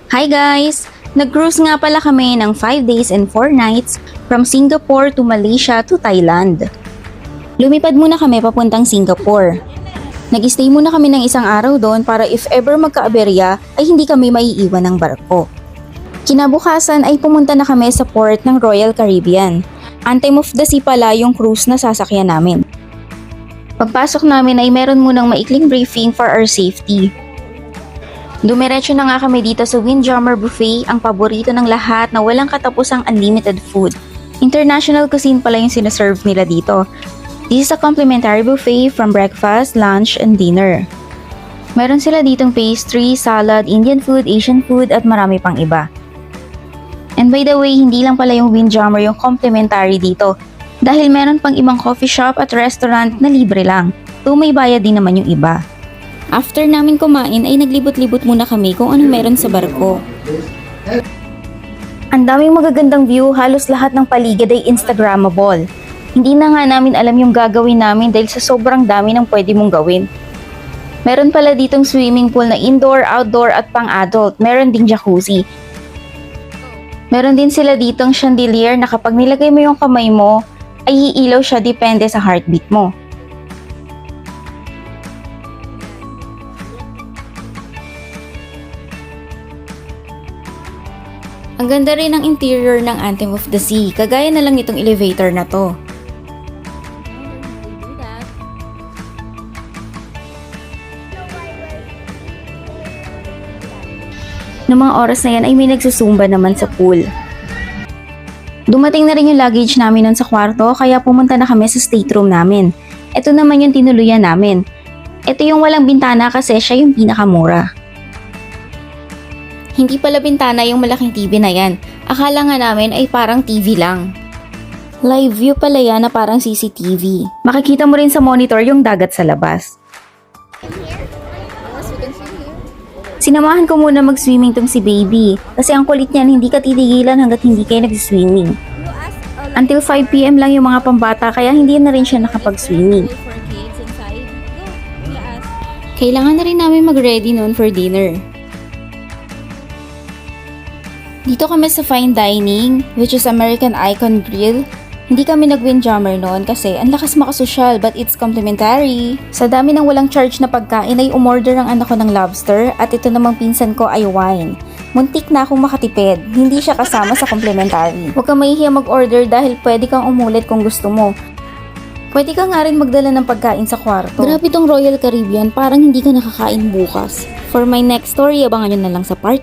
Hi guys! Nag-cruise nga pala kami ng 5 days and 4 nights from Singapore to Malaysia to Thailand. Lumipad muna kami papuntang Singapore. Nag-stay muna kami ng isang araw doon para if ever magka-aberya ay hindi kami maiiwan ng barko. Kinabukasan ay pumunta na kami sa port ng Royal Caribbean. Anthem of the Sea pala yung cruise na sasakyan namin. Pagpasok namin ay meron munang maikling briefing for our safety. Dumiretso na nga kami dito sa Windjammer Buffet, ang paborito ng lahat na walang katapusang unlimited food. International cuisine pala yung sinaserve nila dito. This is a complimentary buffet from breakfast, lunch, and dinner. Meron sila ditong pastry, salad, Indian food, Asian food, at marami pang iba. And by the way, hindi lang pala yung Windjammer yung complimentary dito. Dahil meron pang ibang coffee shop at restaurant na libre lang. So may bayad din naman yung iba. After namin kumain ay naglibot-libot muna kami kung anong meron sa barko. Ang daming magagandang view, halos lahat ng paligid ay Instagrammable. Hindi na nga namin alam yung gagawin namin dahil sa sobrang dami ng pwede mong gawin. Meron pala ditong swimming pool na indoor, outdoor at pang-adult. Meron ding jacuzzi. Meron din sila ditong chandelier na kapag nilagay mo yung kamay mo, ay iilaw siya depende sa heartbeat mo. Ang ganda rin ng interior ng Anthem of the Sea, kagaya na lang itong elevator na to. Noong mga oras na yan ay may nagsusumba naman sa pool. Dumating na rin yung luggage namin nun sa kwarto kaya pumunta na kami sa stateroom namin. Ito naman yung tinuluyan namin. Ito yung walang bintana kasi siya yung pinakamura. Hindi pala bintana yung malaking TV na yan. Akala nga namin ay parang TV lang. Live view pala yan na parang CCTV. Makikita mo rin sa monitor yung dagat sa labas. Sinamahan ko muna mag-swimming tong si baby kasi ang kulit niyan hindi ka titigilan hanggat hindi kayo nag-swimming. Until 5 PM lang yung mga pambata kaya hindi na rin siya nakapag-swimming. Kailangan na rin namin mag-ready noon for dinner. Dito kami sa fine dining, which is American Icon Grill. Hindi kami nag-Windjammer noon kasi ang lakas makasosyal but it's complimentary. Sa dami ng walang charge na pagkain ay umorder ang anak ko ng lobster at ito namang pinsan ko ay wine. Muntik na akong makatipid, hindi siya kasama sa complimentary. Huwag kang mahihiya mag-order dahil pwede kang umulit kung gusto mo. Pwede ka nga rin magdala ng pagkain sa kwarto. Grabe tong Royal Caribbean, parang hindi ka nakakain bukas. For my next story, abangan nyo na lang sa part